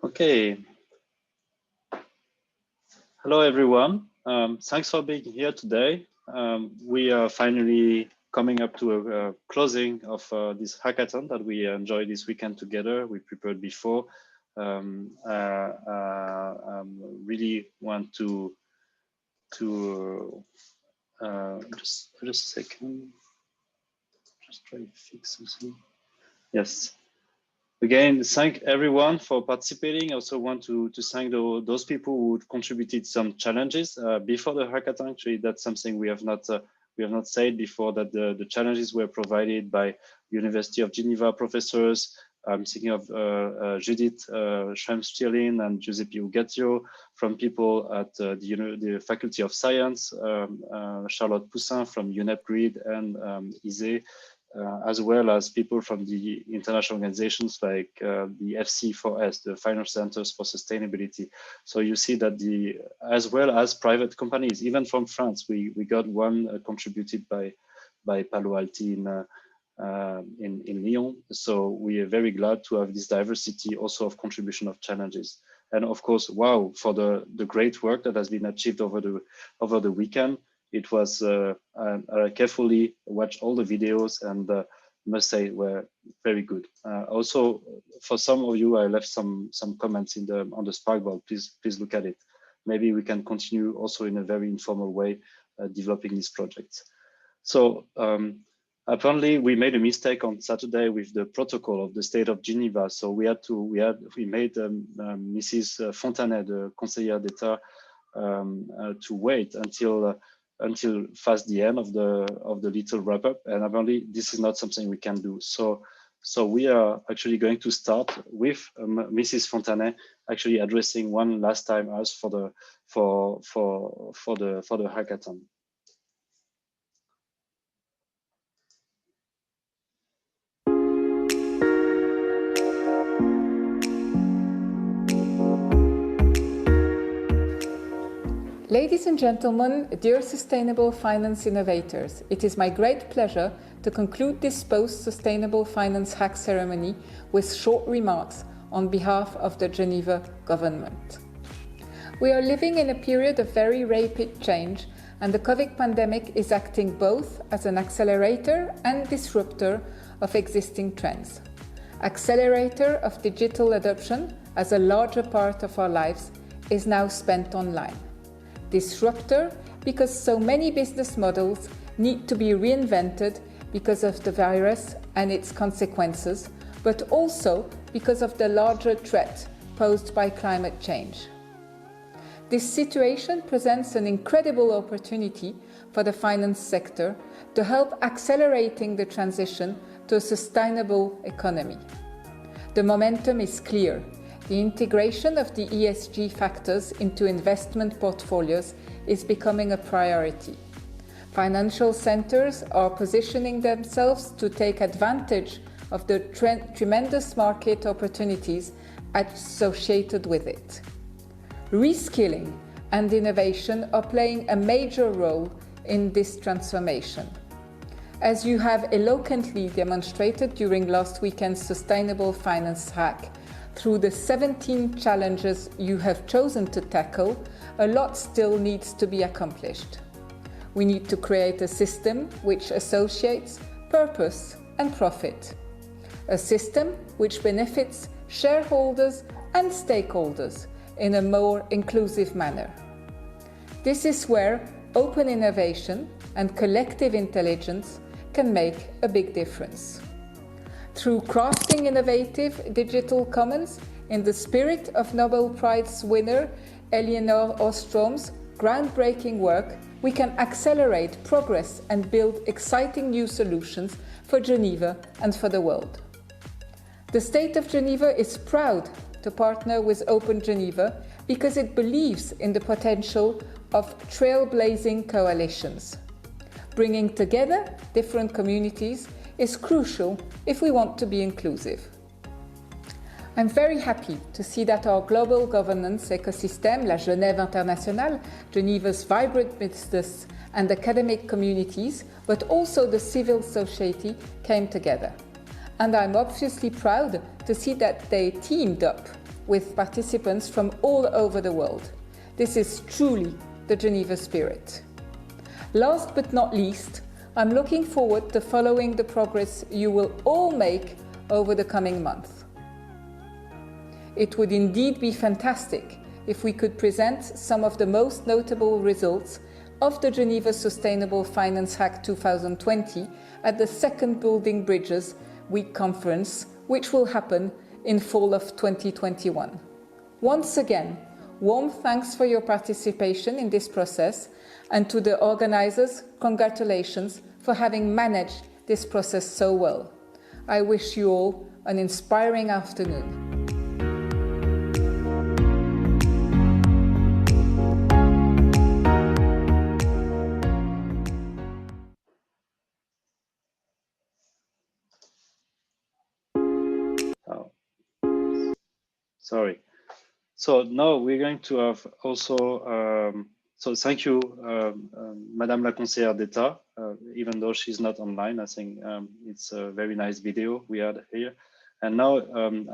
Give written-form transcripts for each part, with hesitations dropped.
Okay. Hello, everyone. Thanks for being here today. We are finally coming up to a closing of this hackathon that we enjoyed this weekend together. We prepared before. Really want to just a second. Just try to fix something. Yes. Again, thank everyone for participating. I also want to thank those people who contributed some challenges before the hackathon. Actually, that's something we have not said before, that the challenges were provided by University of Geneva professors. I'm thinking of Judith Schrem-Stirlin and Giuseppe Ugatio, from people at the Faculty of Science, Charlotte Poussin from UNEP Grid and ISE. As well as people from the international organizations like the FC4S, the Financial Centers for Sustainability. So you see that as well as private companies, even from France, we got one contributed by Palo Alto in Lyon. So we are very glad to have this diversity also of contribution of challenges. And of course, wow, for the great work that has been achieved over the weekend. It was I carefully watched all the videos and must say were very good. Also, for some of you, I left some comments on the Sparkboard. Please look at it. Maybe we can continue also in a very informal way developing these projects. So apparently we made a mistake on Saturday with the protocol of the State of Geneva. So we made Mrs. Fontanet, the conseillère d'État, to wait until fast the end of the little wrap up, and apparently this is not something we can do. So we are actually going to start with Mrs. Fontanet actually addressing one last time us for the hackathon. Ladies and gentlemen, dear sustainable finance innovators, it is my great pleasure to conclude this post-sustainable finance hack ceremony with short remarks on behalf of the Geneva government. We are living in a period of very rapid change, and the COVID pandemic is acting both as an accelerator and disruptor of existing trends. Accelerator of digital adoption, as a larger part of our lives is now spent online. Disruptor because so many business models need to be reinvented because of the virus and its consequences, but also because of the larger threat posed by climate change. This situation presents an incredible opportunity for the finance sector to help accelerating the transition to a sustainable economy. The momentum is clear. The integration of the ESG factors into investment portfolios is becoming a priority. Financial centers are positioning themselves to take advantage of the tremendous market opportunities associated with it. Reskilling and innovation are playing a major role in this transformation. As you have eloquently demonstrated during last weekend's Sustainable Finance Hack, through the 17 challenges you have chosen to tackle, a lot still needs to be accomplished. We need to create a system which associates purpose and profit. A system which benefits shareholders and stakeholders in a more inclusive manner. This is where open innovation and collective intelligence can make a big difference. Through crafting innovative digital commons in the spirit of Nobel Prize winner Elinor Ostrom's groundbreaking work, we can accelerate progress and build exciting new solutions for Geneva and for the world. The State of Geneva is proud to partner with Open Geneva because it believes in the potential of trailblazing coalitions. Bringing together different communities is crucial if we want to be inclusive. I'm very happy to see that our global governance ecosystem, La Genève Internationale, Geneva's vibrant business and academic communities, but also the civil society came together. And I'm obviously proud to see that they teamed up with participants from all over the world. This is truly the Geneva spirit. Last but not least, I'm looking forward to following the progress you will all make over the coming month. It would indeed be fantastic if we could present some of the most notable results of the Geneva Sustainable Finance Hack 2020 at the second Building Bridges Week conference, which will happen in fall of 2021. Once again, warm thanks for your participation in this process, and to the organizers, congratulations for having managed this process so well. I wish you all an inspiring afternoon. Oh, sorry. So now we're going to have also, so thank you, Madame la Conseillère d'État, even though she's not online. I think it's a very nice video we had here. And now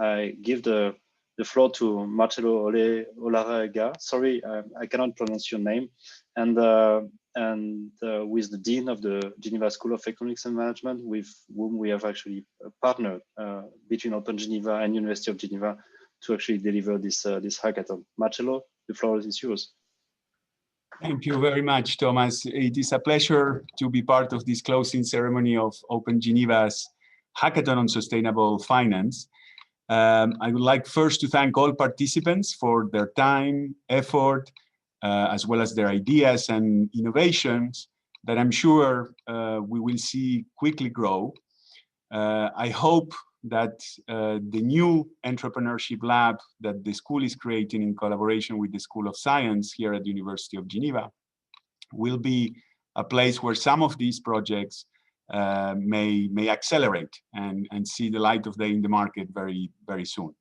I give the floor to Marcelo Olarega. Sorry, I cannot pronounce your name. And who is the Dean of the Geneva School of Economics and Management, with whom we have actually partnered between Open Geneva and University of Geneva to actually deliver this hackathon. Marcelo, the floor is yours. Thank you very much, Thomas. It is a pleasure to be part of this closing ceremony of Open Geneva's Hackathon on Sustainable Finance. I would like first to thank all participants for their time, effort, as well as their ideas and innovations that I'm sure we will see quickly grow. I hope that the new entrepreneurship lab that the school is creating in collaboration with the School of Science here at the University of Geneva will be a place where some of these projects may accelerate and see the light of day in the market very, very soon.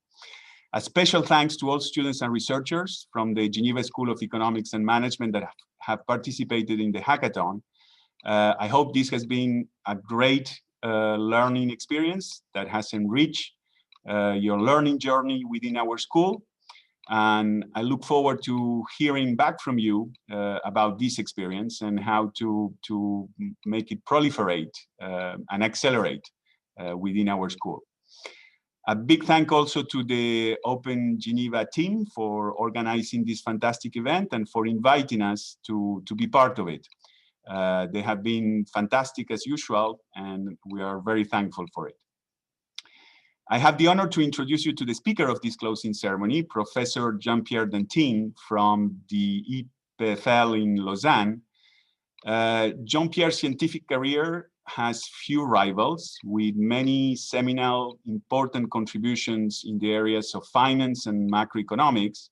A special thanks to all students and researchers from the Geneva School of Economics and Management that have participated in the hackathon. I hope this has been a great learning experience that has enriched your learning journey within our school. And I look forward to hearing back from you about this experience and how to make it proliferate and accelerate within our school. A big thank also to the Open Geneva team for organizing this fantastic event and for inviting us to be part of it. They have been fantastic as usual, and we are very thankful for it. I have the honor to introduce you to the speaker of this closing ceremony, Professor Jean-Pierre Dentin from the EPFL in Lausanne. Jean-Pierre's scientific career has few rivals, with many seminal, important contributions in the areas of finance and macroeconomics.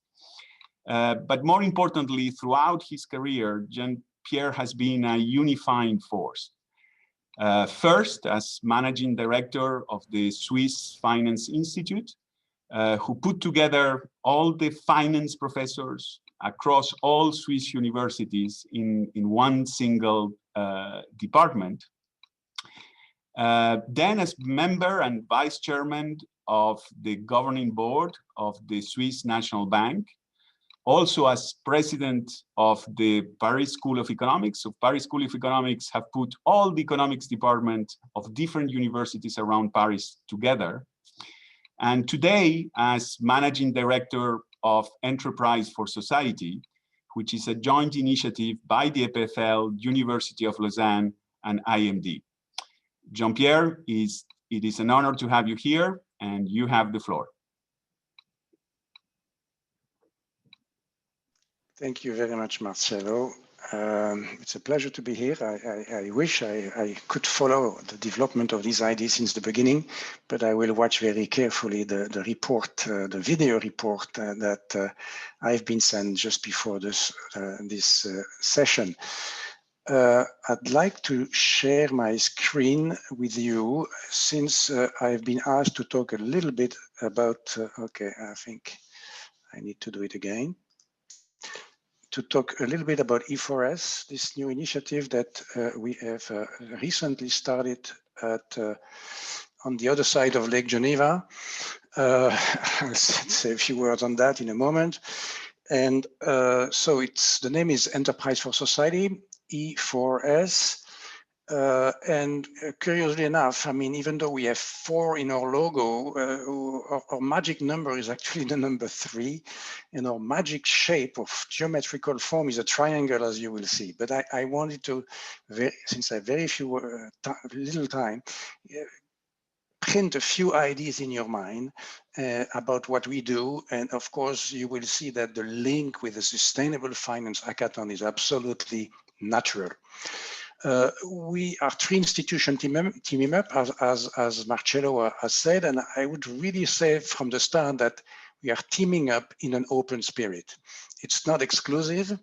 But more importantly, throughout his career, Jean-Pierre has been a unifying force. First, as managing director of the Swiss Finance Institute, who put together all the finance professors across all Swiss universities in one single department. Then as member and vice chairman of the governing board of the Swiss National Bank, also as president of the Paris School of Economics. So Paris School of Economics have put all the economics department of different universities around Paris together. And today, as managing director of Enterprise for Society, which is a joint initiative by the EPFL, University of Lausanne, and IMD. Jean-Pierre, it is an honor to have you here, and you have the floor. Thank you very much, Marcelo. It's a pleasure to be here. I wish I could follow the development of these ideas since the beginning, but I will watch very carefully the report, the video report that I've been sent just before this session. I'd like to share my screen with you since I've been asked to talk a little bit about, okay, I think I need to do it again. To talk a little bit about E4S, this new initiative that we have recently started on the other side of Lake Geneva. I'll say a few words on that in a moment. And so the name is Enterprise for Society, E4S. And curiously enough, I mean, even though we have 4 in our logo, our magic number is actually the number 3, and our magic shape of geometrical form is a triangle, as you will see. But I wanted to, since I have very little time, print a few ideas in your mind about what we do. And of course, you will see that the link with the Sustainable Finance Hackathon is absolutely natural. We are 3 institutions teaming up, as Marcello has said, and I would really say from the start that we are teaming up in an open spirit. It's not exclusive.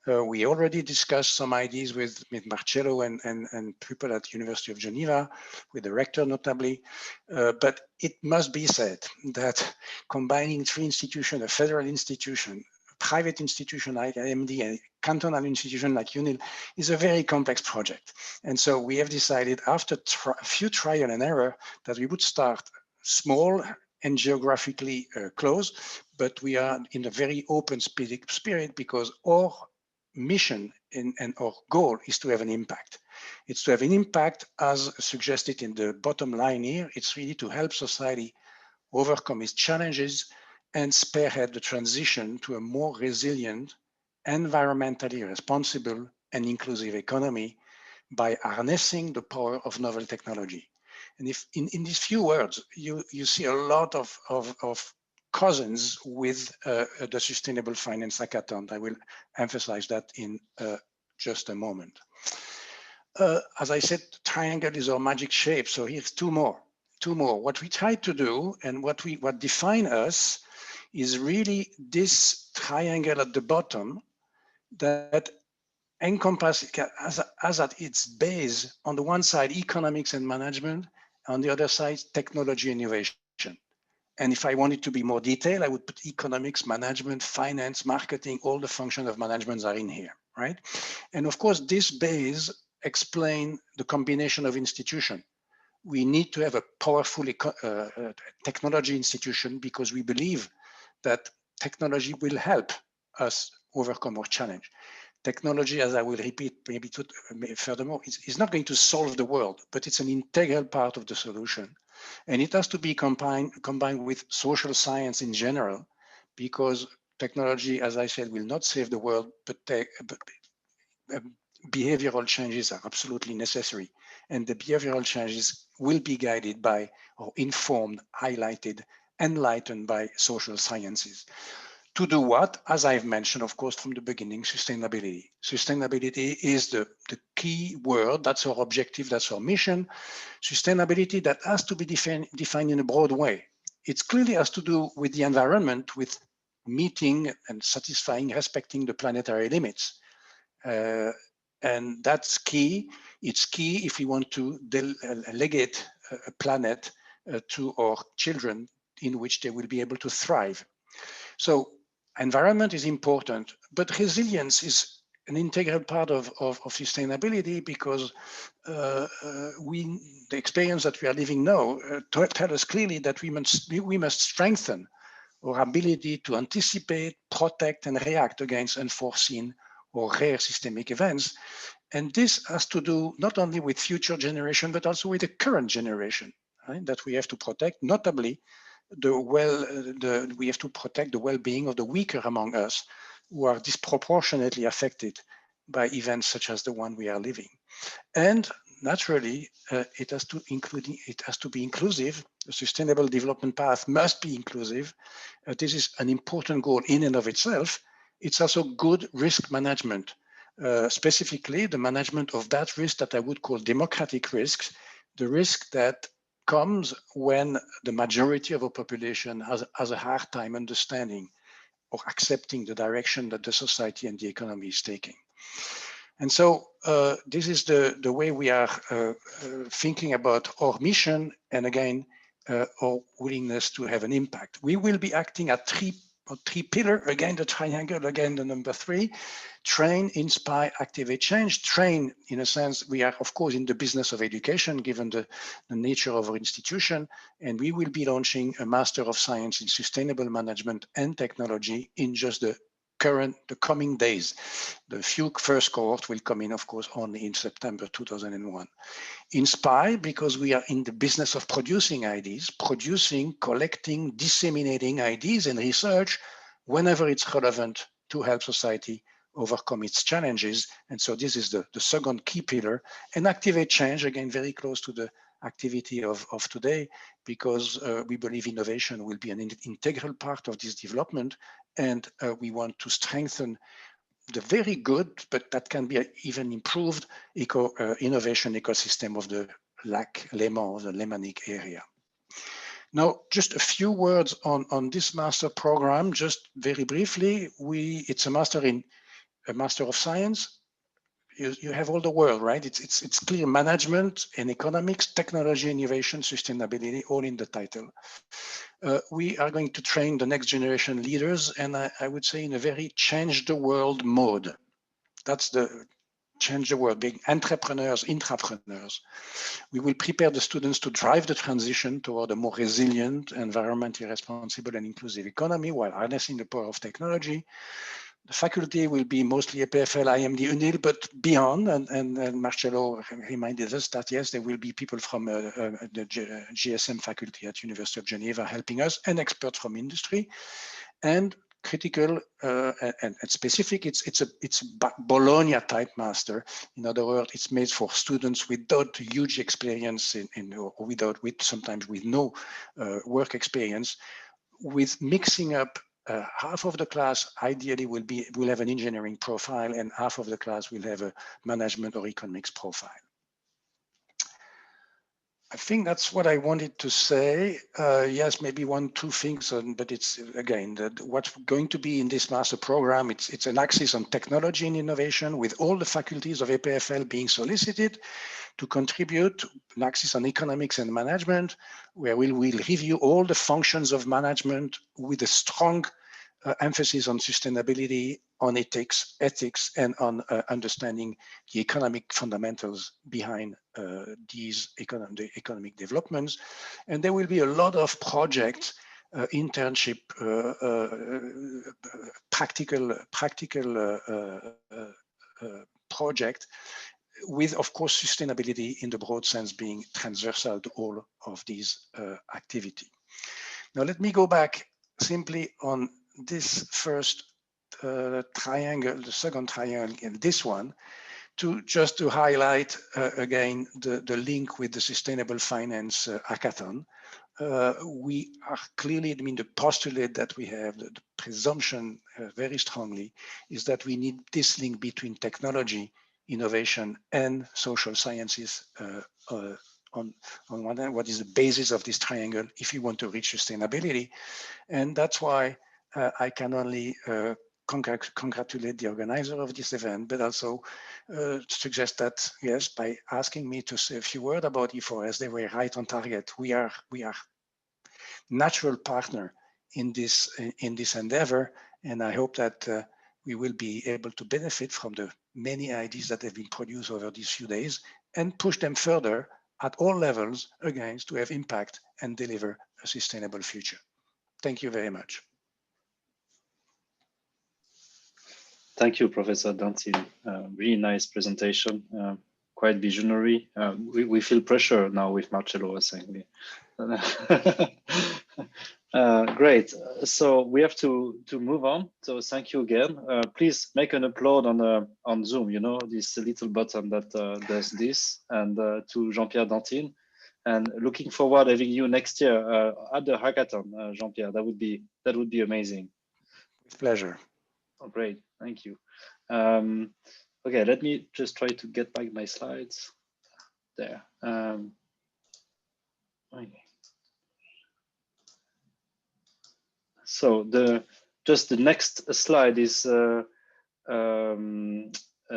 We already discussed some ideas with Marcello and people at the University of Geneva, with the rector notably, but it must be said that combining 3 institutions, a federal institution, private institution like IMD, and cantonal institution like UNIL, is a very complex project. And so we have decided after a few trial and error that we would start small and geographically close, but we are in a very open spirit because our mission and our goal is to have an impact. It's to have an impact as suggested in the bottom line here. It's really to help society overcome its challenges and spearhead the transition to a more resilient, environmentally responsible and inclusive economy by harnessing the power of novel technology. And if in these few words, you see a lot of cousins with the Sustainable Finance Hackathon. I will emphasize that in just a moment. As I said, the triangle is our magic shape. So here's two more. What we try to do and what define us is really this triangle at the bottom that encompasses as at its base, on the one side, economics and management, on the other side, technology innovation. And if I wanted to be more detailed, I would put economics, management, finance, marketing, all the functions of management are in here, right? And of course, this base explains the combination of institutions. We need to have a powerful technology institution because we believe that technology will help us overcome our challenge. Technology, as I will repeat maybe furthermore, is not going to solve the world, but it's an integral part of the solution. And it has to be combined with social science in general, because technology, as I said, will not save the world, but behavioral changes are absolutely necessary. And the behavioral changes will be guided by, or informed, highlighted, enlightened by social sciences. To do what? As I've mentioned, of course, from the beginning, sustainability. Sustainability is the key word. That's our objective. That's our mission. Sustainability that has to be defined in a broad way. It clearly has to do with the environment, with meeting and satisfying, respecting the planetary limits. And that's key. It's key if we want to legate a planet to our children in which they will be able to thrive. So environment is important, but resilience is an integral part of sustainability, because the experience that we are living now tell us clearly that we must strengthen our ability to anticipate, protect, and react against unforeseen or rare systemic events. And this has to do not only with future generation, but also with the current generation, right, that we have to protect, notably we have to protect the well-being of the weaker among us, who are disproportionately affected by events such as the one we are living. And naturally, it has to be inclusive. The sustainable development path must be inclusive. This is an important goal in and of itself. It's also good risk management, specifically the management of that risk that I would call democratic risks, the risk that comes when the majority of a population has a hard time understanding or accepting the direction that the society and the economy is taking. And so this is the way we are thinking about our mission, and again, our willingness to have an impact. We will be acting at 3 three pillars, again, the triangle, again, the number 3, train, inspire, activate, change. Train, in a sense, we are, of course, in the business of education, given the nature of our institution, and we will be launching a Master of Science in Sustainable Management and Technology in just the coming days. The first cohort will come in, of course, only in September 2001. Inspire, because we are in the business of producing ideas, collecting, disseminating ideas and research whenever it's relevant to help society overcome its challenges. And so this is the second key pillar. And activate change, again, very close to the activity of today, because we believe innovation will be an integral part of this development. And we want to strengthen the very good, but that can be even improved innovation ecosystem of the Lac Léman, the Lémanique area. Now, just a few words on this master program, just very briefly. It's a Master of Science. You have all the world, right? It's clear: management and economics, technology, innovation, sustainability, all in the title. We are going to train the next generation leaders, and I would say in a very change the world mode. That's the change the world, being entrepreneurs, intrapreneurs. We will prepare the students to drive the transition toward a more resilient, environmentally responsible and inclusive economy while harnessing the power of technology. The faculty will be mostly EPFL, IMD, UNIL, but beyond, and Marcello reminded us that, yes, there will be people from the GSM faculty at University of Geneva helping us, and experts from industry. And critical and specific, it's a Bologna type master. In other words, it's made for students without huge experience sometimes with no work experience, with mixing up half of the class ideally will have an engineering profile, and half of the class will have a management or economics profile. I think that's what I wanted to say. Yes, maybe two things, but it's again what's going to be in this master program. It's an axis on technology and innovation, with all the faculties of EPFL being solicited to contribute. An axis on economics and management, where we'll review all the functions of management with a strong emphasis on sustainability, on ethics, and on understanding the economic fundamentals behind these economic developments. And there will be a lot of projects, internship, practical project, with, of course, sustainability in the broad sense being transversal to all of these activity. Now, let me go back simply on this first triangle, the second triangle, and this one, just to highlight again the link with the Sustainable Finance Hackathon. We are clearly, the postulate that we have, the presumption very strongly, is that we need this link between technology, innovation, and social sciences on one hand. What is the basis of this triangle if you want to reach sustainability? And that's why I can only congratulate the organizer of this event, but also suggest that, yes, by asking me to say a few words about E4S, they were right on target. We are natural partner in this endeavor, and I hope that we will be able to benefit from the many ideas that have been produced over these few days and push them further at all levels, again, to have impact and deliver a sustainable future. Thank you very much. Thank you, Professor Dantin. Really nice presentation, quite visionary. We feel pressure now with Marcello was saying. Great. So we have to move on. So thank you again. Please make an upload on Zoom. You know, this little button that does this, and to Jean-Pierre Dantin. And looking forward having you next year at the hackathon, Jean-Pierre. That would be amazing. With pleasure. Oh, great. Thank you. Okay, let me just try to get back my slides. There. Okay. So the next slide is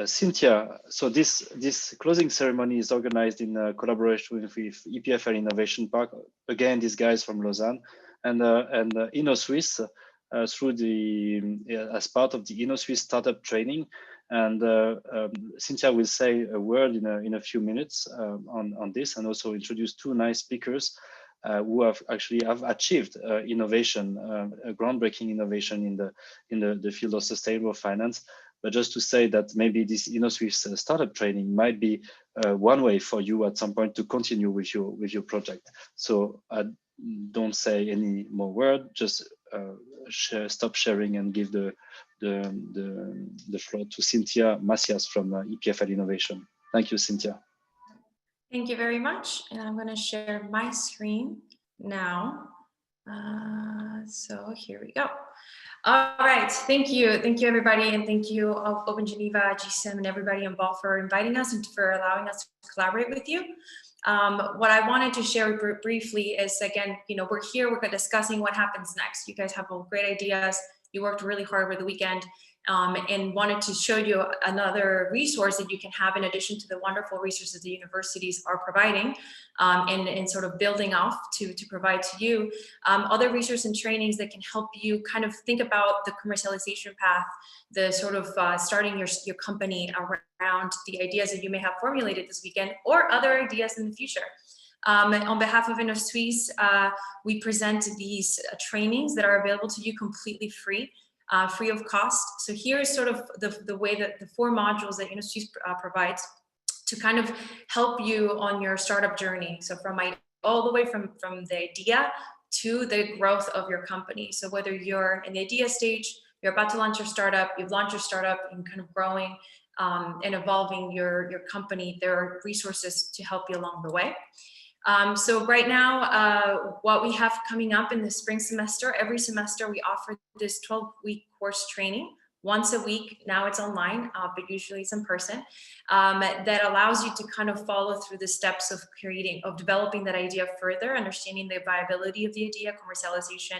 Cynthia. So this closing ceremony is organized in collaboration with EPFL Innovation Park. Again, these guys from Lausanne and InnoSwiss. through as part of the InnoSwiss startup training. And Cynthia will say a word in a few minutes on this, and also introduce two nice speakers who have achieved innovation, a groundbreaking innovation in the field of sustainable finance. But just to say that maybe this InnoSwiss startup training might be one way for you at some point to continue with your project. So don't say any more word. Just stop sharing and give the floor to Cynthia Macias from EPFL Innovation. Thank you, Cynthia. Thank you very much. And I'm going to share my screen now. So here we go. All right, thank you everybody, and thank you Open Geneva, GSIM, and everybody involved for inviting us and for allowing us to collaborate with you. What I wanted to share briefly is, again, we're here, we're discussing what happens next. You guys have great ideas. You worked really hard over the weekend, and wanted to show you another resource that you can have in addition to the wonderful resources the universities are providing, and sort of building off to provide to you other resources and trainings that can help you kind of think about the commercialization path, the sort of starting your company around the ideas that you may have formulated this weekend or other ideas in the future. On behalf of InnoSwiss, we present these trainings that are available to you completely free. Free of cost. So here is sort of the way that the 4 modules that InnoSwiss provides to kind of help you on your startup journey. So all the way from the idea to the growth of your company. So whether you're in the idea stage, you're about to launch your startup, you've launched your startup and kind of growing and evolving your company, there are resources to help you along the way. So right now, what we have coming up in the spring semester, every semester we offer this 12-week course training once a week. Now it's online, but usually it's in person, that allows you to kind of follow through the steps of developing that idea further, understanding the viability of the idea, commercialization,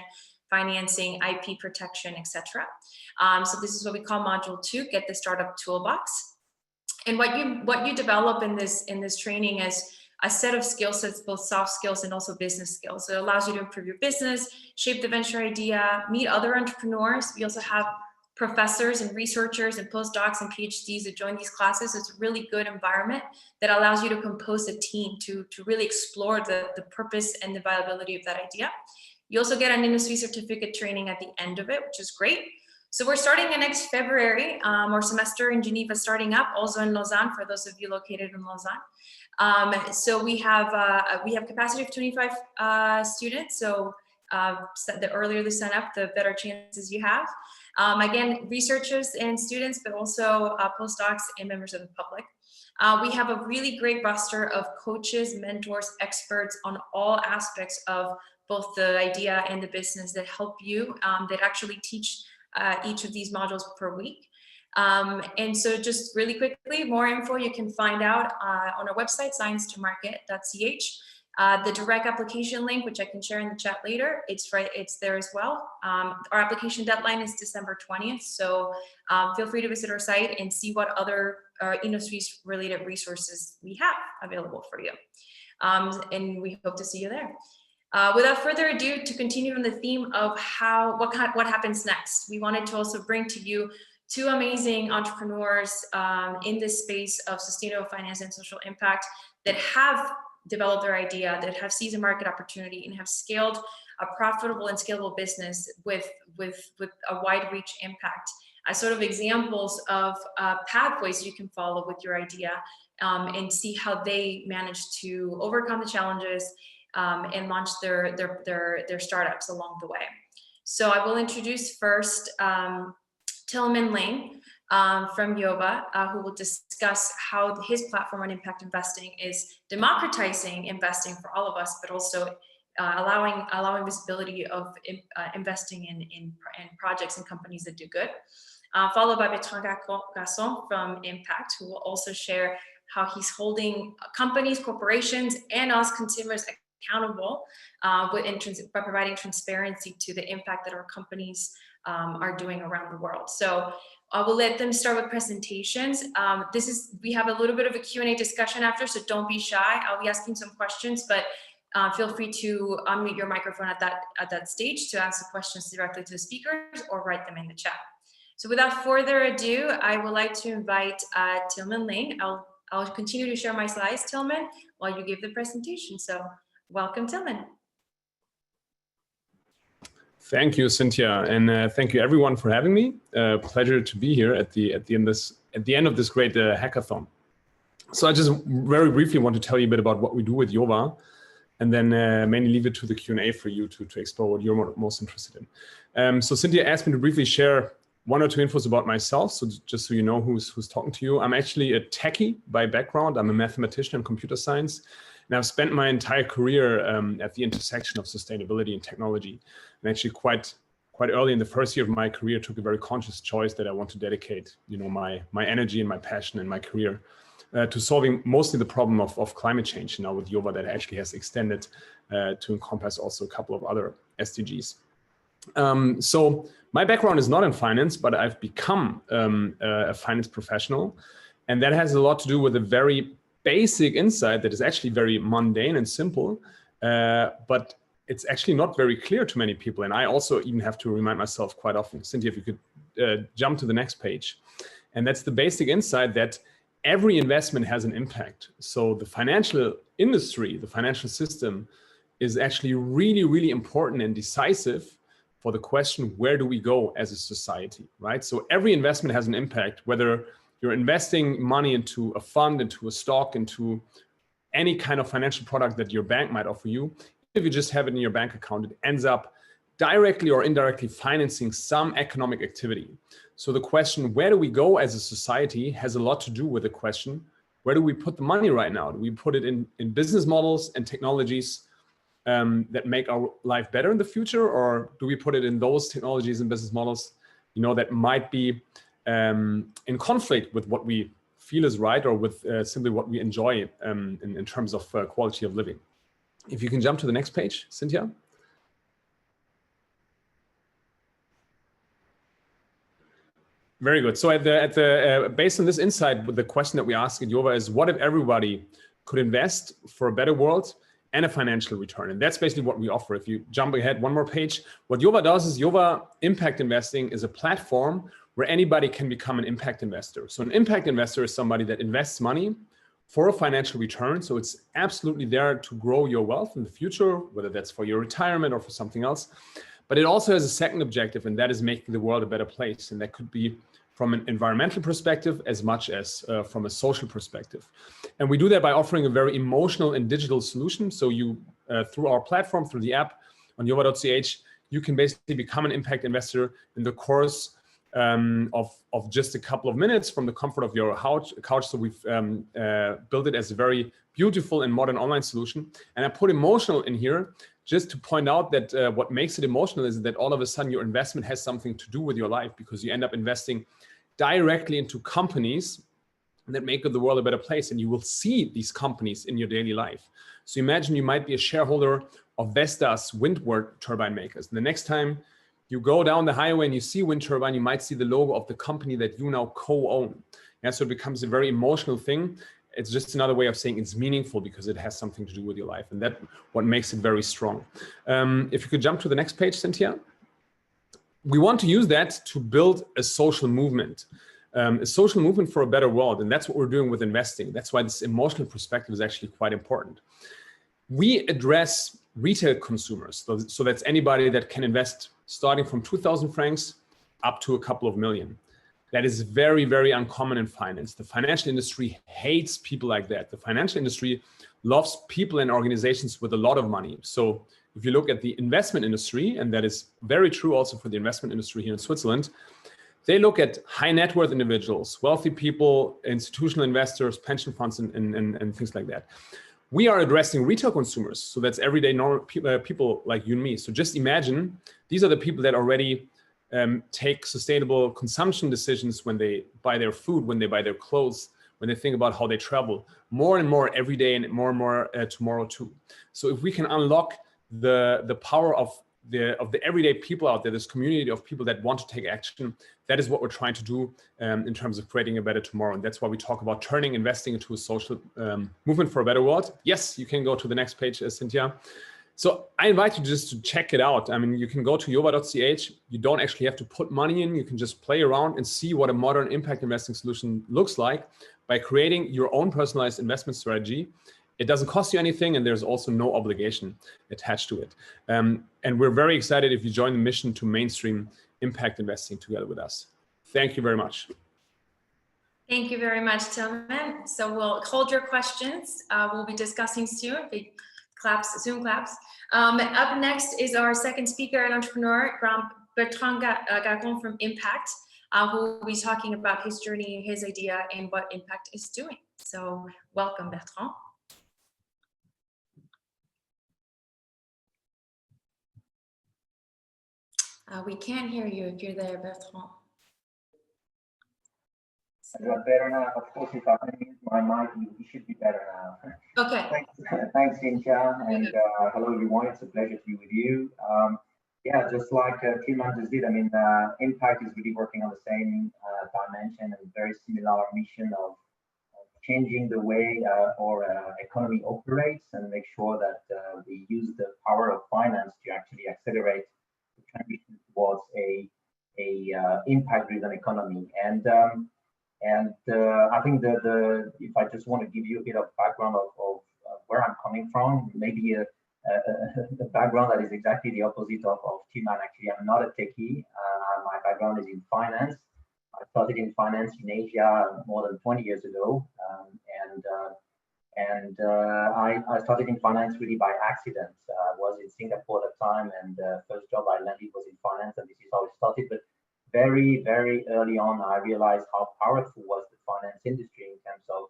financing, IP protection, etc. So this is what we call module 2, get the startup toolbox. And what you develop in this training is a set of skill sets, both soft skills and also business skills. So it allows you to improve your business, shape the venture idea, meet other entrepreneurs. We also have professors and researchers and postdocs and PhDs that join these classes. It's a really good environment that allows you to compose a team to really explore the purpose and the viability of that idea. You also get an InnoSwiss certificate training at the end of it, which is great. So we're starting next February, our semester in Geneva starting up, also in Lausanne, for those of you located in Lausanne. So we have capacity of 25 students. So the earlier they sign up, the better chances you have. Again, researchers and students, but also postdocs and members of the public. We have a really great roster of coaches, mentors, experts on all aspects of both the idea and the business that help you, that actually teach each of these modules per week. And so just really quickly, more info you can find out on our website, science2market.ch. The direct application link, which I can share in the chat later, it's there as well. Our application deadline is December 20th, so feel free to visit our site and see what other InnoSwiss related resources we have available for you. And we hope to see you there. Without further ado, to continue on the theme of what happens next, we wanted to also bring to you 2 amazing entrepreneurs in this space of sustainable finance and social impact that have developed their idea, that have seized a market opportunity and have scaled a profitable and scalable business with a wide reach impact as sort of examples of pathways you can follow with your idea, and see how they managed to overcome the challenges and launch their startups along the way. So I will introduce first Tillman Lang from Yoba, who will discuss how his platform on impact investing is democratizing investing for all of us, but also allowing visibility of investing in projects and companies that do good. Followed by Bertrand Gasson from Impact, who will also share how he's holding companies, corporations, and us consumers accountable by providing transparency to the impact that our companies are doing around the world. So I will let them start with presentations. We have a little bit of a Q&A discussion after, so don't be shy. I'll be asking some questions, but Feel free to unmute your microphone at that stage to ask the questions directly to the speakers or write them in the chat. So without further ado, I would like to invite Tillman Ling. I'll continue to share my slides, Tillman, while you give the presentation. So welcome, Tillman. Thank you, Cynthia, and thank you everyone for having me. Pleasure to be here at the end of this great hackathon. So I just very briefly want to tell you a bit about what we do with Jova, and then mainly leave it to the Q&A for you to explore what you're most interested in. So Cynthia asked me to briefly share one or two infos about myself, so just so you know who's talking to you. I'm actually a techie by background. I'm a mathematician in computer science, and I've spent my entire career at the intersection of sustainability and technology. And actually quite early in the first year of my career, took a very conscious choice that I want to dedicate, my energy and my passion and my career to solving mostly the problem of climate change. Now with Jova, that actually has extended to encompass also a couple of other SDGs. So my background is not in finance, but I've become a finance professional. And that has a lot to do with a very basic insight that is actually very mundane and simple, but it's actually not very clear to many people. And I also even have to remind myself quite often. Cynthia, if you could jump to the next page. And that's the basic insight that every investment has an impact. So the financial industry, the financial system is actually really, really important and decisive for the question, where do we go as a society, right? So every investment has an impact, whether you're investing money into a fund, into a stock, into any kind of financial product that your bank might offer you. If you just have it in your bank account, it ends up directly or indirectly financing some economic activity. So the question, where do we go as a society, has a lot to do with the question, where do we put the money right now? Do we put it in business models and technologies that make our life better in the future? Or do we put it in those technologies and business models, that might be in conflict with what we feel is right, or with simply what we enjoy in terms of quality of living? If you can jump to the next page, Cynthia. Very good. So based on this insight, the question that we ask at Jova is, what if everybody could invest for a better world and a financial return? And that's basically what we offer. If you jump ahead one more page, what Jova does is Jova Impact Investing is a platform where anybody can become an impact investor. So an impact investor is somebody that invests money for a financial return. So it's absolutely there to grow your wealth in the future, whether that's for your retirement or for something else. But it also has a second objective, and that is making the world a better place. And that could be from an environmental perspective as much as from a social perspective. And we do that by offering a very emotional and digital solution. So you, through our platform, through the app on jova.ch, you can basically become an impact investor in the course of just a couple of minutes from the comfort of your couch. So we've built it as a very beautiful and modern online solution. And I put emotional in here just to point out that what makes it emotional is that all of a sudden your investment has something to do with your life, because you end up investing directly into companies that make the world a better place. And you will see these companies in your daily life. So imagine you might be a shareholder of Vestas wind turbine makers. And the next time you go down the highway and you see wind turbine, you might see the logo of the company that you now co-own. Yeah, so it becomes a very emotional thing. It's just another way of saying it's meaningful because it has something to do with your life. And that's what makes it very strong. If you could jump to the next page, Cynthia. We want to use that to build a social movement for a better world. And that's what we're doing with investing. That's why this emotional perspective is actually quite important. We address retail consumers. So that's anybody that can invest starting from 2,000 francs up to a couple of million. That is very, very uncommon in finance. The financial industry hates people like that. The financial industry loves people and organizations with a lot of money. So if you look at the investment industry, and that is very true also for the investment industry here in Switzerland, they look at high net worth individuals, wealthy people, institutional investors, pension funds, and things like that. We are addressing retail consumers. So that's everyday normal people like you and me. So just imagine, these are the people that already take sustainable consumption decisions when they buy their food, when they buy their clothes, when they think about how they travel, more and more every day and more tomorrow too. So if we can unlock the power of the everyday people out there, this community of people that want to take action. That is what we're trying to do in terms of creating a better tomorrow. And that's why we talk about turning investing into a social movement for a better world. Yes, you can go to the next page, Cynthia. So I invite you just to check it out. I mean, you can go to jova.ch. You don't actually have to put money in. You can just play around and see what a modern impact investing solution looks like by creating your own personalized investment strategy. It doesn't cost you anything, and there's also no obligation attached to it. And we're very excited if you join the mission to mainstream impact investing together with us. Thank you very much. Thank you very much, Tillman. So we'll hold your questions. We'll be discussing soon. Big claps, Zoom claps. Up next is our second speaker and entrepreneur, Bertrand Gagon from Impact, who will be talking about his journey, his idea, and what Impact is doing. So welcome, Bertrand. We can't hear you if you're there, Bertrand. Is that better now? Of course, if I can use my mic, it should be better now. Okay. Thanks, Cynthia, and hello everyone. It's a pleasure to be with you. Yeah, just like Tillman just did. I mean, Impact is really working on the same dimension and very similar mission of changing the way our economy operates and make sure that we use the power of finance to actually accelerate the transition towards a impact-driven economy. And I think if I just want to give you a bit of background of where I'm coming from, maybe a background that is exactly the opposite of Tillman. Actually, I'm not a techie. My background is in finance. I started in finance in Asia more than 20 years ago, I started in finance really by accident. I was in Singapore at the time, and the first job I landed was in finance, and this is how it started. But very, very early on, I realized how powerful was the finance industry in terms of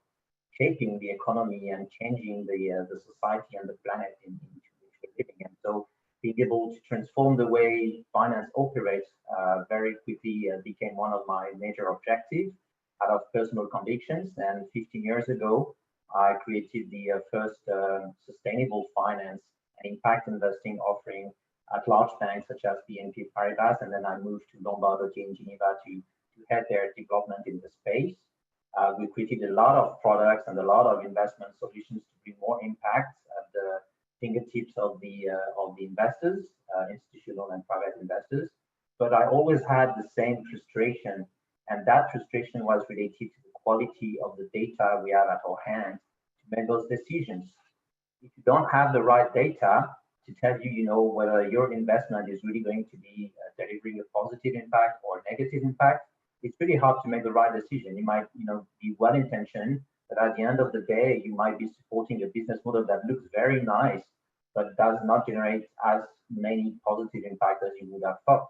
shaping the economy and changing the society and the planet in which we're living. And so being able to transform the way finance operates very quickly became one of my major objectives out of personal convictions. And 15 years ago, I created the first sustainable finance and impact investing offering at large banks such as BNP Paribas, and then I moved to Lombard Odier in Geneva to head their development in the space. We created a lot of products and a lot of investment solutions to bring more impact at the fingertips of the investors, institutional and private investors. But I always had the same frustration, and that frustration was related to the quality of the data we have at our hand to make those decisions. If you don't have the right data to tell you, whether your investment is really going to be delivering a positive impact or a negative impact, it's really hard to make the right decision. You might, be well-intentioned, but at the end of the day, you might be supporting a business model that looks very nice, but does not generate as many positive impacts as you would have thought.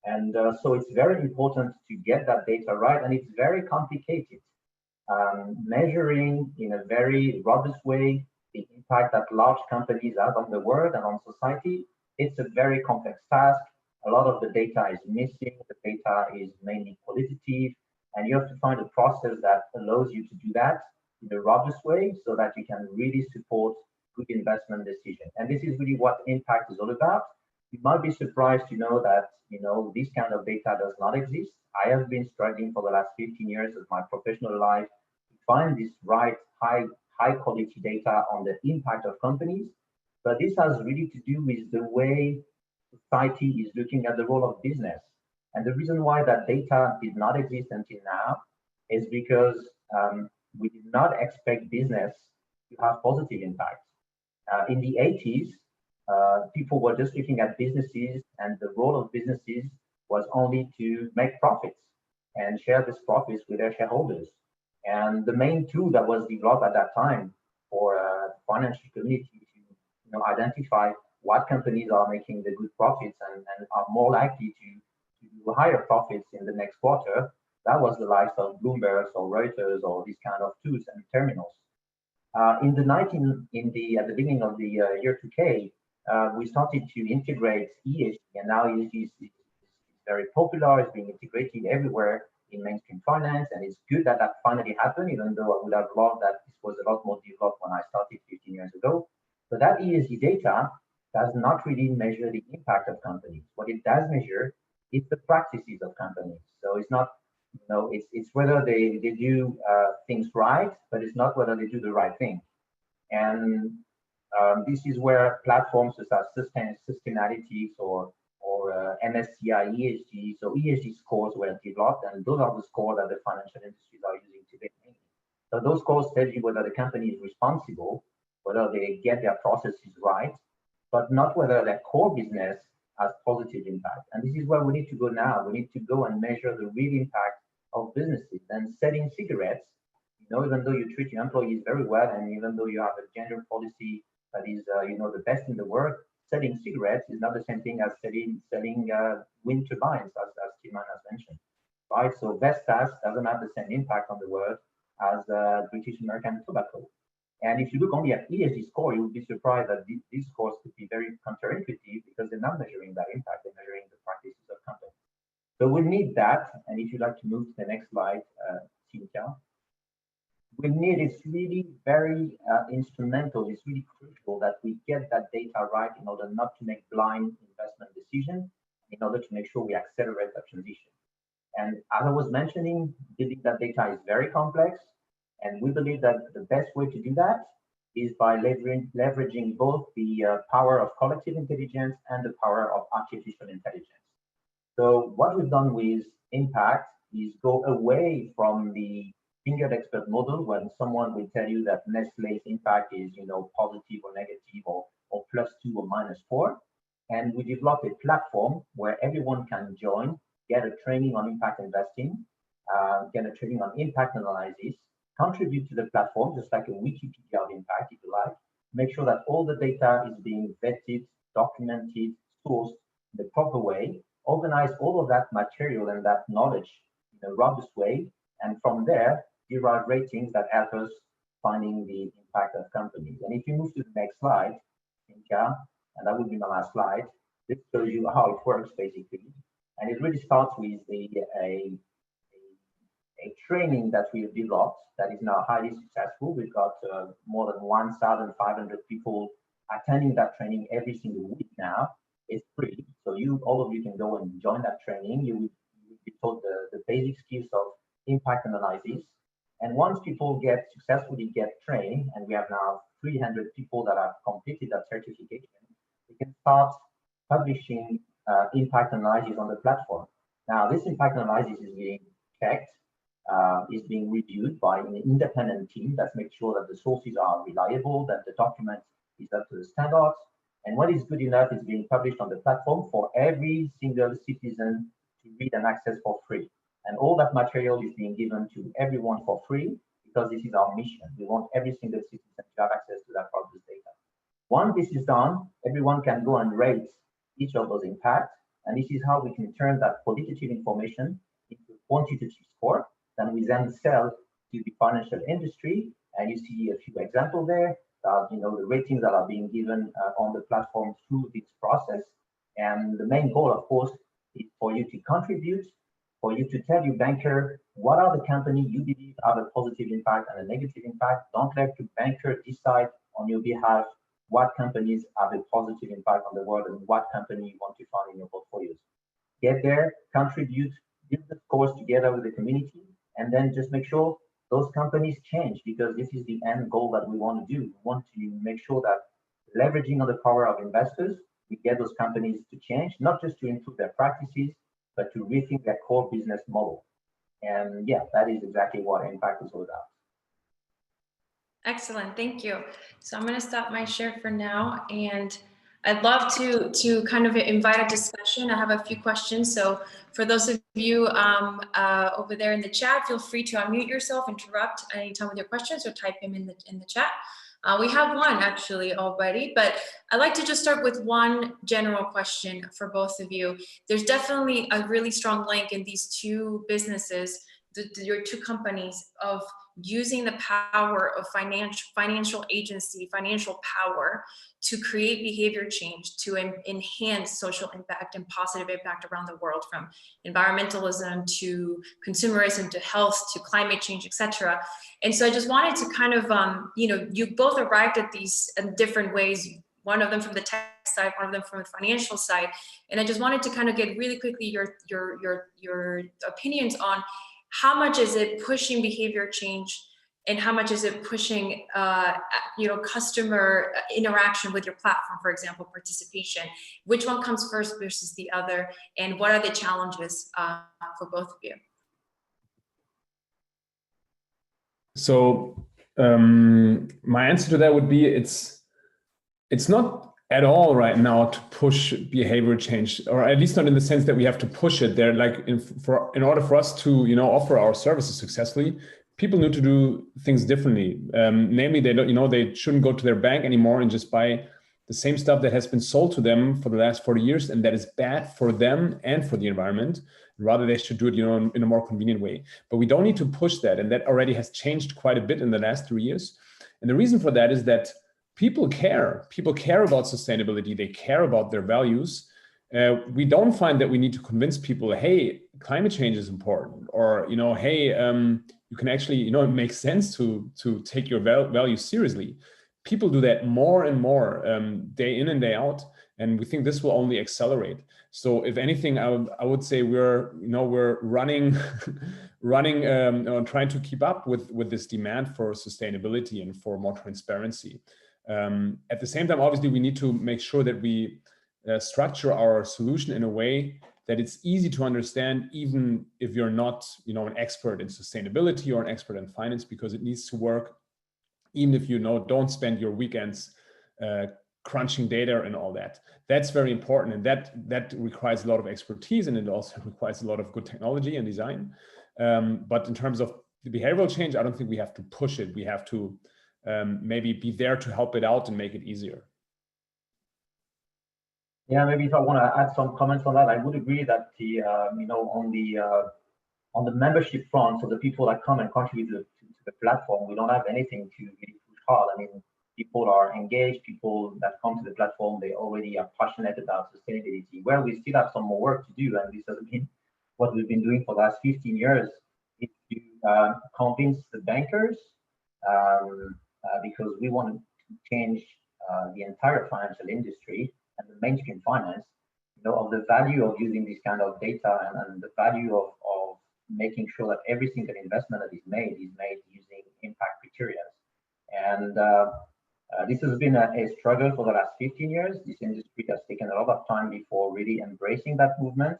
And so it's very important to get that data right, and it's very complicated. Measuring in a very robust way the impact that large companies have on the world and on society, it's a very complex task. A lot of the data is missing. The data is mainly qualitative, and you have to find a process that allows you to do that in a robust way so that you can really support good investment decisions. And this is really what impact is all about. You might be surprised to know that this kind of data does not exist. I have been struggling for the last 15 years of my professional life to find this right high quality data on the impact of companies. But this has really to do with the way society is looking at the role of business. And the reason why that data did not exist until now is because we did not expect business to have positive impact. In the 80s, people were just looking at businesses, and the role of businesses was only to make profits and share these profits with their shareholders. And the main tool that was developed at that time for financial community to identify what companies are making the good profits and are more likely to do higher profits in the next quarter, that was the likes of Bloomberg or Reuters or these kind of tools and terminals. At the beginning of the year 2K, we started to integrate ESG, and now ESG is very popular. It's being integrated everywhere in mainstream finance, and it's good that that finally happened, even though I would have loved that this was a lot more developed when I started 15 years ago. So that ESG data does not really measure the impact of companies. What it does measure is the practices of companies. So it's not, it's whether they do things right, but it's not whether they do the right thing. And this is where platforms such as Sustainalytics or MSCI ESG, so ESG scores were developed, and those are the scores that the financial industries are using today. So those scores tell you whether the company is responsible, whether they get their processes right, but not whether their core business has positive impact. And this is where we need to go now. We need to go and measure the real impact of businesses. And selling cigarettes, even though you treat your employees very well, and even though you have a gender policy that is, the best in the world, selling cigarettes is not the same thing as selling wind turbines, as Tilman has mentioned, right? So Vestas doesn't have the same impact on the world as British American Tobacco. And if you look only at ESG score, you will be surprised that these scores could be very counterintuitive because they're not measuring that impact, they're measuring the practices of companies. So we need that. And if you'd like to move to the next slide, Cynthia. We need, it's really very instrumental, it's really crucial that we get that data right in order not to make blind investment decisions, in order to make sure we accelerate that transition. And as I was mentioning, building that data is very complex, and we believe that the best way to do that is by leveraging both the power of collective intelligence and the power of artificial intelligence. So what we've done with Impact is go away from the fingered expert model, when someone will tell you that Nestlé's impact is, positive or negative or +2 or -4. And we developed a platform where everyone can join, get a training on impact investing, get a training on impact analysis, contribute to the platform, just like a Wikipedia of impact, if you like, make sure that all the data is being vetted, documented, sourced in the proper way, organize all of that material and that knowledge in a robust way, and from there, derive ratings that help us finding the impact of companies. And if you move to the next slide, Cynthia, and that would be my last slide, this shows you how it works basically. And it really starts with a training that we've developed that is now highly successful. We've got more than 1,500 people attending that training every single week now. It's free, so all of you can go and join that training. You will be taught the basic skills of impact analysis. And once people successfully get trained, and we have now 300 people that have completed that certification, we can start publishing impact analysis on the platform. Now, this impact analysis is being checked, is being reviewed by an independent team that makes sure that the sources are reliable, that the document is up to the standards, and what is good enough is being published on the platform for every single citizen to read and access for free. And all that material is being given to everyone for free, because this is our mission. We want every single citizen to have access to that published data. Once this is done, everyone can go and rate each of those impacts. And this is how we can turn that qualitative information into a quantitative score that we then sell to the financial industry. And you see a few examples there, the ratings that are being given on the platform through this process. And the main goal, of course, is for you to contribute, for you to tell your banker what are the companies you believe have a positive impact and a negative impact. Don't let your banker decide on your behalf what companies have a positive impact on the world and what company you want to find in your portfolios. Get there, contribute, build the scores together with the community, and then just make sure those companies change, because this is the end goal that we want to do. We want to make sure that leveraging on the power of investors, we get those companies to change, not just to improve their practices, but to rethink their core business model. And yeah, that is exactly what impact is all about. Excellent, thank you. So I'm going to stop my share for now, and I'd love to kind of invite a discussion. I have a few questions. So for those of you over there in the chat, feel free to unmute yourself, interrupt anytime with your questions, or type them in the chat. We have one actually already, but I'd like to just start with one general question for both of you. There's definitely a really strong link in these two businesses, your two companies, of using the power of financial agency, financial power, to create behavior change, to enhance social impact and positive impact around the world, from environmentalism to consumerism to health to climate change, etc. And so I just wanted to kind of, you both arrived at these different ways one of them from the tech side, one of them from the financial side. And I just wanted to kind of get really quickly your opinions on how much is it pushing behavior change and how much is it pushing customer interaction with your platform, for example, participation. Which one comes first versus the other, and what are the challenges for both of you? So my answer to that would be it's not at all right now to push behavior change, or at least not in the sense that we have to push it there. Like in order for us to offer our services successfully, people need to do things differently. Namely, they don't they shouldn't go to their bank anymore and just buy the same stuff that has been sold to them for the last 40 years and that is bad for them and for the environment. Rather, they should do it in a more convenient way. But we don't need to push that, and that already has changed quite a bit in the last 3 years. And the reason for that is that people care. People care about sustainability. They care about their values. We don't find that we need to convince people, hey, climate change is important, or hey, you can actually, it makes sense to take your values seriously. People do that more and more day in and day out, and we think this will only accelerate. So, if anything, I would say we're running, trying to keep up with this demand for sustainability and for more transparency. At the same time, obviously, we need to make sure that we structure our solution in a way that it's easy to understand, even if you're not, an expert in sustainability or an expert in finance, because it needs to work, even if don't spend your weekends crunching data and all that. That's very important, and that requires a lot of expertise, and it also requires a lot of good technology and design. But in terms of the behavioral change, I don't think we have to push it. We have to maybe be there to help it out and make it easier. Yeah, maybe if I want to add some comments on that, I would agree that on the membership front, so the people that come and contribute to the platform, we don't have anything to really push hard. I mean, people are engaged. People that come to the platform, they already are passionate about sustainability. Where we still have some more work to do, and this has been what we've been doing for the last 15 years, is to convince the bankers, because we want to change the entire financial industry and the mainstream finance, of the value of using this kind of data and the value of making sure that every single investment that is made using impact criteria. And this has been a struggle for the last 15 years. This industry has taken a lot of time before really embracing that movement.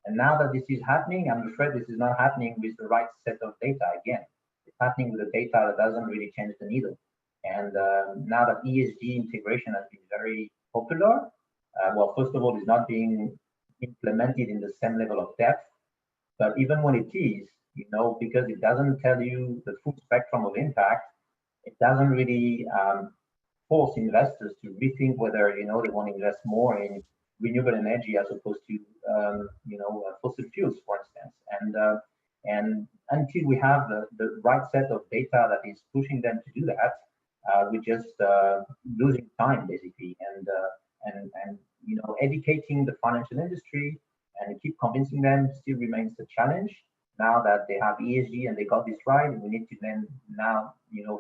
And now that this is happening, I'm afraid this is not happening with the right set of data again. It's happening with the data that doesn't really change the needle. And now that ESG integration has been very popular, well, first of all, it's not being implemented in the same level of depth. But even when it is, because it doesn't tell you the full spectrum of impact, it doesn't really force investors to rethink whether they want to invest more in renewable energy as opposed to fossil fuels, for instance. And until we have the right set of data that is pushing them to do that, we're just losing time basically, and educating the financial industry and keep convincing them still remains a challenge. Now that they have ESG and they got this right, we need to then now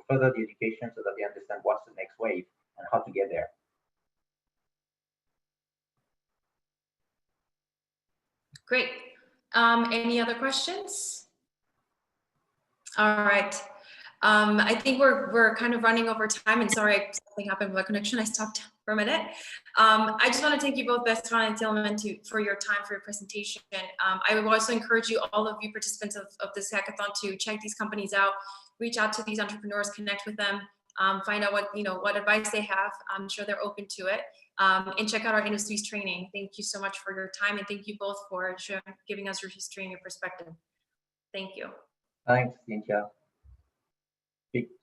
further the education so that they understand what's the next wave and how to get there. Great. Any other questions? All right. I think we're kind of running over time, and sorry, something happened with the connection. I stopped for a minute. I just want to thank you both, Bertrand and Tilman, for your time, for your presentation. I would also encourage you, all of you participants of this hackathon, to check these companies out, reach out to these entrepreneurs, connect with them, find out what advice they have. I'm sure they're open to it, and check out our industry's training. Thank you so much for your time, and thank you both for giving us your history and your perspective. Thank you. Thanks, Cynthia.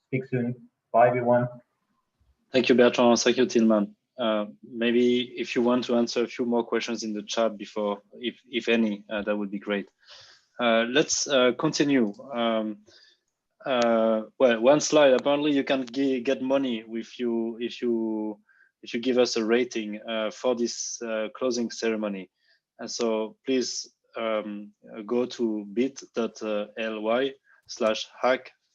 Speak soon. Bye, everyone. Thank you, Bertrand. Thank you, Tilman. Maybe if you want to answer a few more questions in the chat before, if any, that would be great. Let's continue. Well, one slide. Apparently, you can get money if you give us a rating for this closing ceremony. And so please go to bit.ly/hack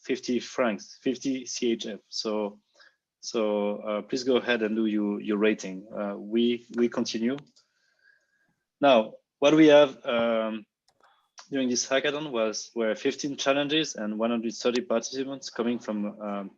50 francs, 50 CHF. So So please go ahead and do your rating. We continue. Now, what we have during this hackathon were 15 challenges and 130 participants coming from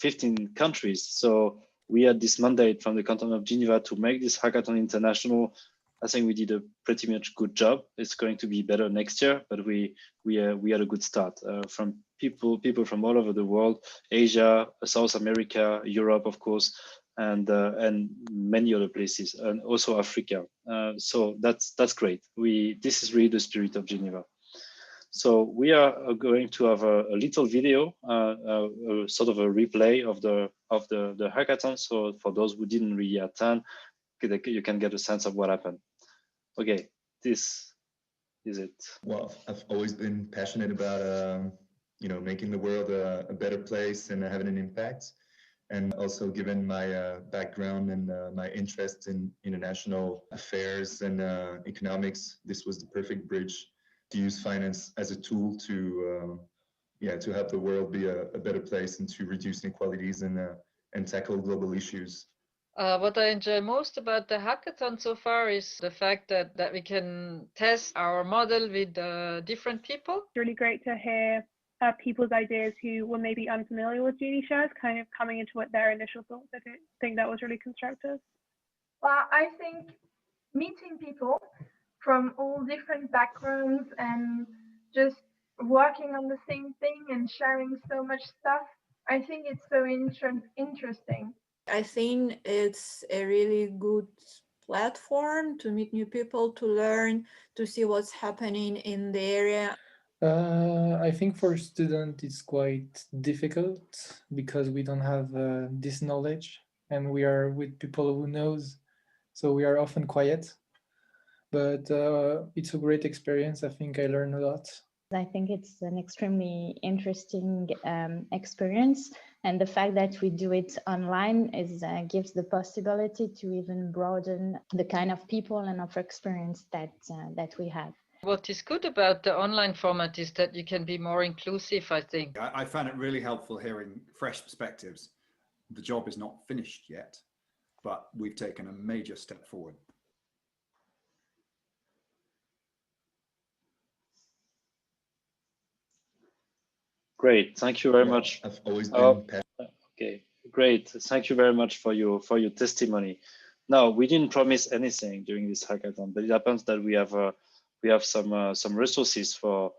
15 countries. So we had this mandate from the Canton of Geneva to make this hackathon international. I think we did a pretty much good job. It's going to be better next year, but we had a good start from people from all over the world, Asia, South America, Europe, of course, and many other places, and also Africa. So that's great. This is really the spirit of Geneva. So we are going to have a little video, sort of a replay of the hackathon. So for those who didn't really attend, you can get a sense of what happened. Okay, this is it. Well, I've always been passionate about making the world a better place and having an impact. And also, given my background and my interest in international affairs and economics, this was the perfect bridge to use finance as a tool to help the world be a better place and to reduce inequalities and tackle global issues. What I enjoy most about the hackathon so far is the fact that we can test our model with different people. It's really great to hear people's ideas who were maybe unfamiliar with Genie Shares, kind of coming into what their initial thoughts. I think that was really constructive. Well, I think meeting people from all different backgrounds and just working on the same thing and sharing so much stuff, I think it's so interesting. I think it's a really good platform to meet new people, to learn, to see what's happening in the area. I think for students it's quite difficult because we don't have this knowledge and we are with people who knows, so we are often quiet. But it's a great experience. I think I learned a lot. I think it's an extremely interesting experience, and the fact that we do it online gives the possibility to even broaden the kind of people and of experience that we have. What is good about the online format is that you can be more inclusive, I think. I found it really helpful hearing fresh perspectives. The job is not finished yet, but we've taken a major step forward. Great, thank you very much. I've always been okay, great. Thank you very much for your testimony. Now, we didn't promise anything during this hackathon, but it happens that we have some resources for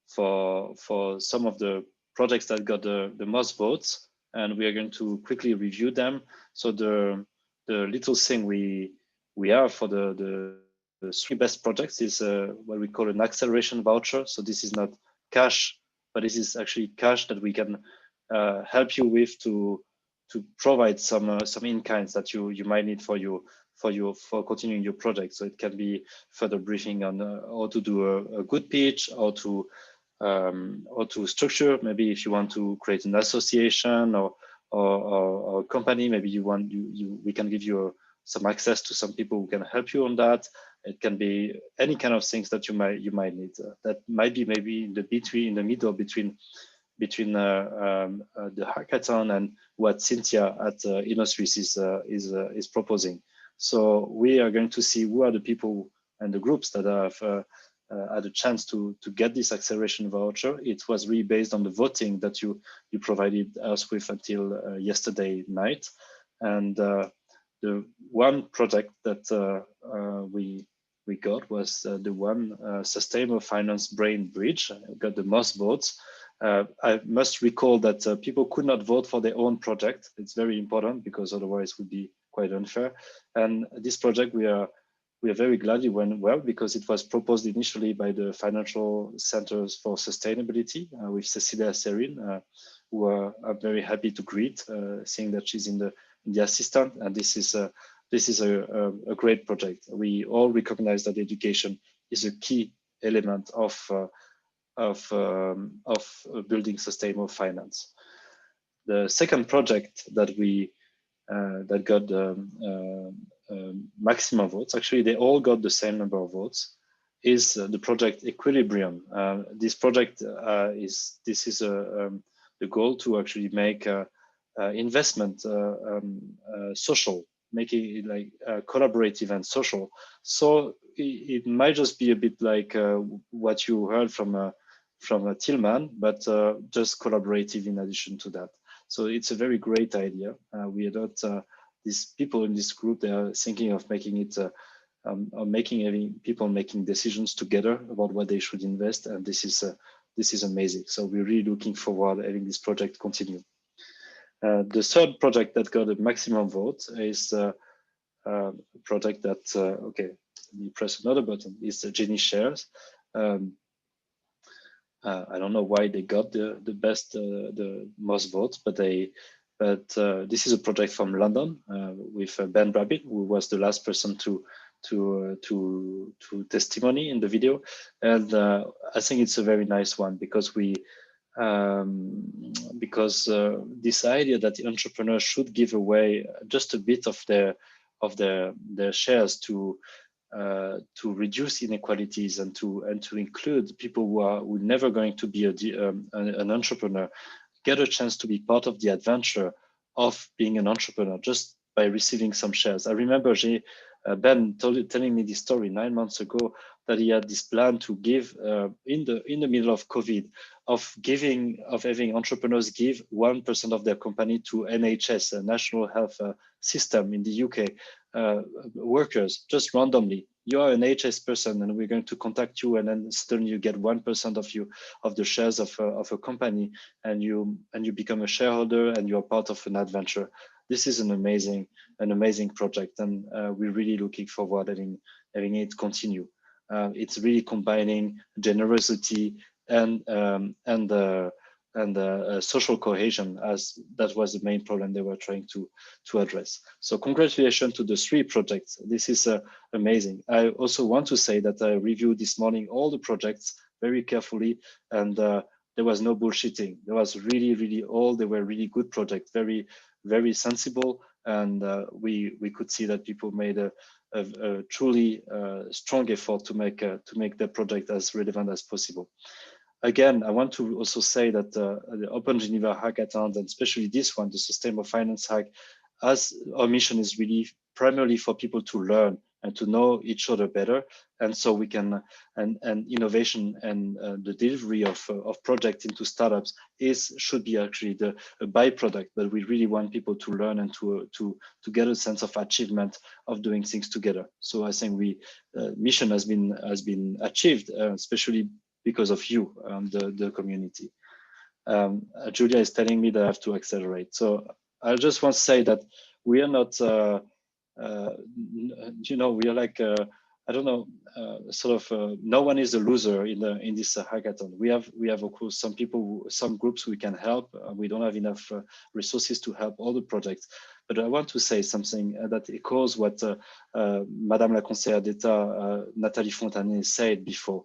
some of the projects that got the most votes, and we are going to quickly review them. So the little thing we have for the 3 best projects is what we call an acceleration voucher. So this is not cash, but this is actually cash that we can help you with to provide some in-kinds that you might need for continuing your project. So it can be further briefing on how to do a good pitch, or to structure. Maybe if you want to create an association or a company, maybe we can give you some access to some people who can help you on that. It can be any kind of things that you might need. That might be maybe in the middle between the hackathon and what Cynthia at Innoswiss is proposing. So we are going to see who are the people and the groups that have had a chance to get this acceleration voucher. It was really based on the voting that you provided us with until yesterday night. And the one project that we got was the one Sustainable Finance Brain Bridge. It got the most votes. I must recall that people could not vote for their own project. It's very important because otherwise it would be quite unfair. And this project we are very glad it went well because it was proposed initially by the Financial Centers for Sustainability with Cecilia Serin, who are very happy to greet, seeing that she's in the assistant. And this is a great project. We all recognize that education is a key element of building sustainable finance. The second project that that got maximum votes, actually they all got the same number of votes, is the project Equilibrium. This project the goal to actually make investment, social, making it like collaborative and social. So it might just be a bit like what you heard from Tillman, but just collaborative in addition to that. So it's a very great idea. We adopt these people in this group. They are thinking of making it, people making decisions together about what they should invest, and this is amazing. So we're really looking forward to having this project continue. The third project that got a maximum vote is a project that, okay, let me press another button, is the Genie Shares. I don't know why they got the most votes, but this is a project from London with Ben Rabbit, who was the last person to testimony in the video, and I think it's a very nice one because this idea that the entrepreneurs should give away just a bit of their shares to reduce inequalities and to include people who are never going to be an entrepreneur, get a chance to be part of the adventure of being an entrepreneur just by receiving some shares. I remember Ben telling me this story 9 months ago, that he had this plan to give in the middle of COVID, of having entrepreneurs give 1% of their company to NHS, a National Health System in the UK, workers, just randomly. You are an NHS person, and we're going to contact you, and then suddenly you get 1% of the shares of a company, and you become a shareholder, and you're part of an adventure. This is an amazing project, and we're really looking forward to having it continue. It's really combining generosity and social cohesion, as that was the main problem they were trying to address. So congratulations to the 3 projects. This is amazing. I also want to say that I reviewed this morning all the projects very carefully, and there was no bullshitting. There was really they were really good projects, very sensible, and we could see that people made a truly strong effort to make the project as relevant as possible. Again, I want to also say that the Open Geneva Hackathon, and especially this one, the Sustainable Finance Hack, as our mission is really primarily for people to learn and to know each other better, and so we can and innovation and the delivery of projects into startups should be actually the byproduct, but we really want people to learn and to get a sense of achievement of doing things together. So I think mission has been achieved, especially because of you, the community. Julia is telling me that I have to accelerate. So I just want to say that we are not, we are like, I don't know, no one is a loser in this hackathon. We have of course some people, some groups we can help. We don't have enough resources to help all the projects. But I want to say something that echoes what Madame la Conseillère d'État, Nathalie Fontanet, said before.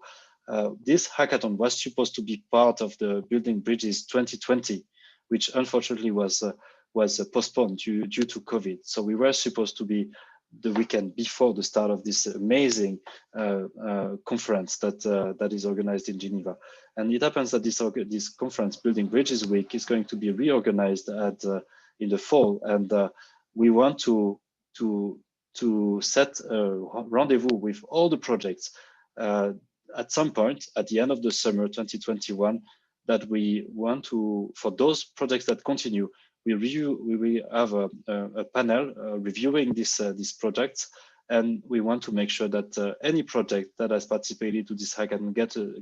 This hackathon was supposed to be part of the Building Bridges 2020, which unfortunately was postponed due to COVID. So we were supposed to be the weekend before the start of this amazing conference that is organized in Geneva. And it happens that this conference, Building Bridges Week, is going to be reorganized in the fall. And we want to set a rendezvous with all the projects at some point at the end of the summer 2021, that we want to, for those projects that continue, we will have a panel reviewing these projects, and we want to make sure that any project that has participated to this hackathon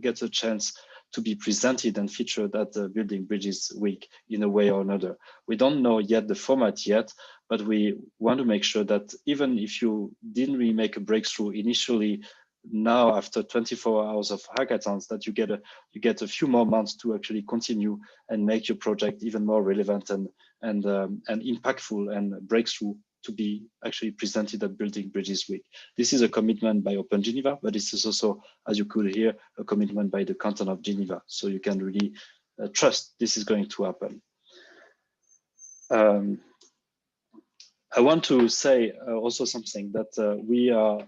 gets a chance to be presented and featured at the Building Bridges Week in a way or another. We don't know yet the format yet, but we want to make sure that even if you didn't really make a breakthrough initially, now after 24 hours of hackathons, that you get a few more months to actually continue and make your project even more relevant and impactful and breakthrough to be actually presented at Building Bridges Week. This is a commitment by Open Geneva, but this is also, as you could hear, a commitment by the canton of Geneva. So you can really trust this is going to happen. I want to say also something that we are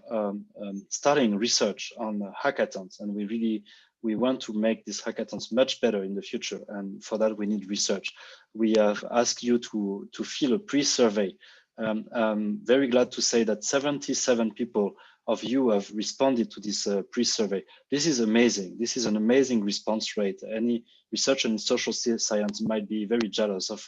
starting research on hackathons, and we really we want to make these hackathons much better in the future. And for that, we need research. We have asked you to fill a pre-survey. I'm very glad to say that 77 people of you have responded to this pre-survey. This is amazing. This is an amazing response rate. Any researcher in social science might be very jealous of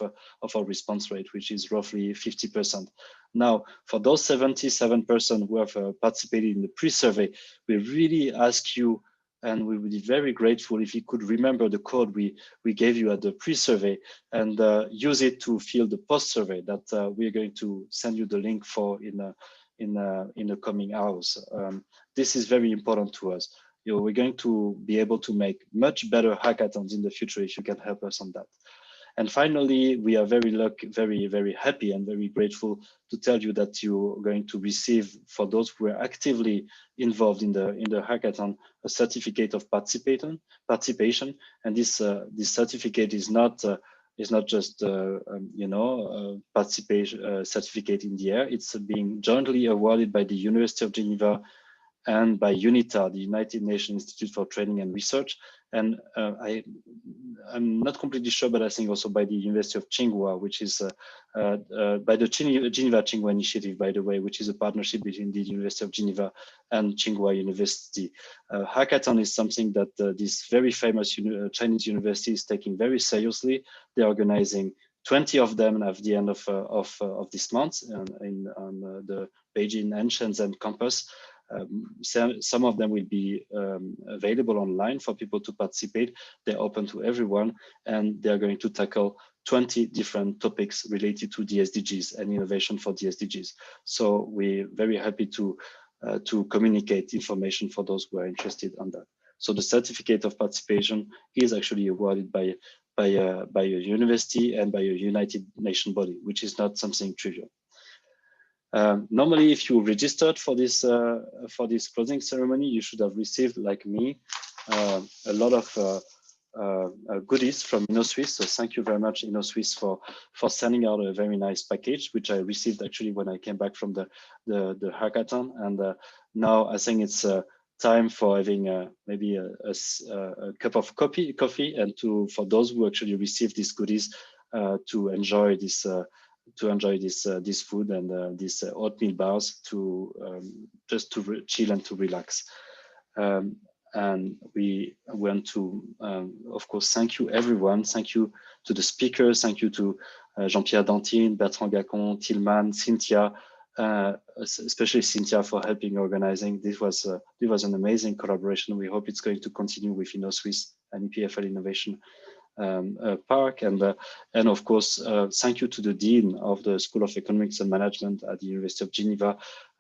our response rate, which is roughly 50%. Now, for those 77% who have participated in the pre-survey, we really ask you, and we would be very grateful if you could remember the code we gave you at the pre-survey and use it to fill the post-survey that we are going to send you the link for in the coming hours. This is very important to us. We're going to be able to make much better hackathons in the future if you can help us on that. And finally, we are very happy and very grateful to tell you that you're going to receive, for those who are actively involved in the hackathon, a certificate of participation. And this certificate is not just participation certificate in the air. It's being jointly awarded by the University of Geneva and by UNITA, the United Nations Institute for Training and Research. And I'm not completely sure, but I think also by the University of Tsinghua, which is by the Geneva Tsinghua Initiative, by the way, which is a partnership between the University of Geneva and Tsinghua University. Hackathon is something that this very famous Chinese university is taking very seriously. They're organizing 20 of them at the end of this month on the Beijing and Shenzhen campus. Some of them will be available online for people to participate. They're open to everyone, and they're going to tackle 20 different topics related to the SDGs and innovation for the SDGs. So we're very happy to communicate information for those who are interested on that. So the certificate of participation is actually awarded by a university and by a United Nations body, which is not something trivial. Normally, if you registered for this closing ceremony, you should have received, like me, a lot of goodies from InnoSwiss. So thank you very much, InnoSwiss, for sending out a very nice package, which I received actually when I came back from the hackathon. And now I think it's time for having maybe a cup of coffee, and for those who actually receive these goodies to enjoy this. This food and these oatmeal bars just to chill and to relax. And we want to, of course, thank you everyone. Thank you to the speakers. Thank you to Jean-Pierre Dantine, Bertrand Gacon, Tillman, Cynthia, especially Cynthia for helping organizing. This was an amazing collaboration. We hope it's going to continue with InnoSwiss and EPFL Innovation Park, and of course thank you to the Dean of the School of Economics and Management at the University of Geneva,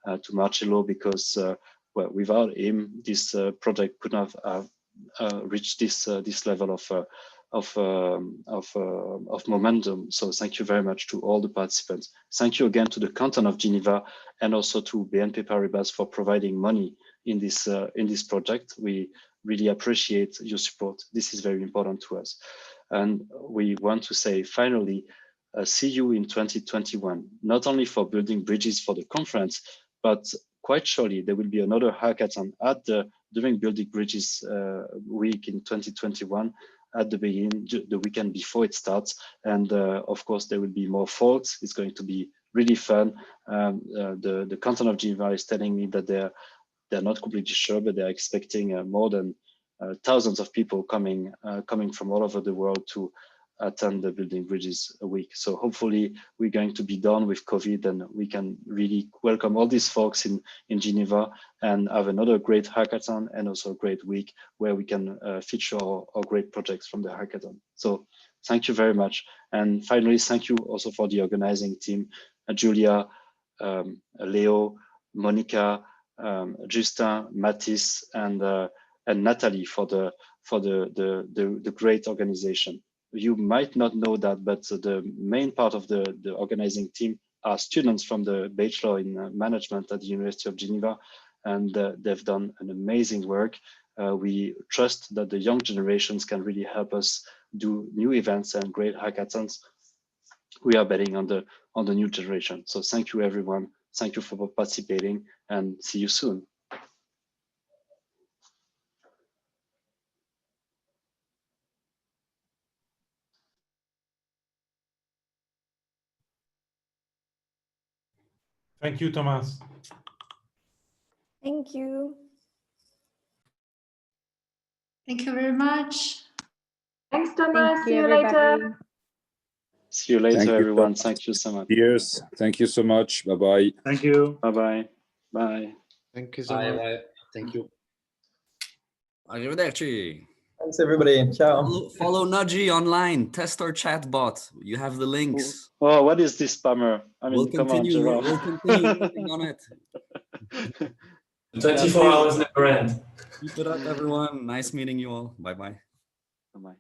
to Marcello, because well, without him this project could not have reached this level of momentum. So thank you very much to all the participants. Thank you again to the Canton of Geneva and also to BNP Paribas for providing money in this project. We really appreciate your support. This is very important to us. And we want to say, finally, see you in 2021, not only for building bridges for the conference, but quite surely there will be another hackathon during Building Bridges week in 2021 at the beginning, the weekend before it starts. And of course, there will be more folks. It's going to be really fun. The Canton of Geneva is telling me that they're not completely sure, but they're expecting more than thousands of people coming from all over the world to attend the Building Bridges week. So hopefully we're going to be done with COVID and we can really welcome all these folks in Geneva and have another great hackathon and also a great week where we can feature our great projects from the hackathon. So thank you very much. And finally, thank you also for the organizing team, Julia, Leo, Monica, Justin, Mathis, and Natalie for the great organization. You might not know that, but the main part of the organizing team are students from the Bachelor in Management at the University of Geneva, and they've done an amazing work. We trust that the young generations can really help us do new events and great hackathons. We are betting on the new generation. So thank you, everyone. Thank you for participating, and see you soon. Thank you, Thomas. Thank you. Thank you very much. Thanks, Thomas. Thank See you, you later. everybody. See you later, Thank you, everyone. Thomas. Thank you so much. Cheers. Thank you so much. Bye-bye. Thank you. Bye-bye. Bye. Thank you so Bye, much. bye. Thank you. Arrivederci. Thanks, everybody. Ciao. Follow Nudgy online. Test our chat bot. You have the links. Oh, what is this spammer? I mean, We'll come on, continue. Gerard. We'll continue working on it. 24 hours never end. Keep it up, everyone. Nice meeting you all. Bye-bye. Bye-bye.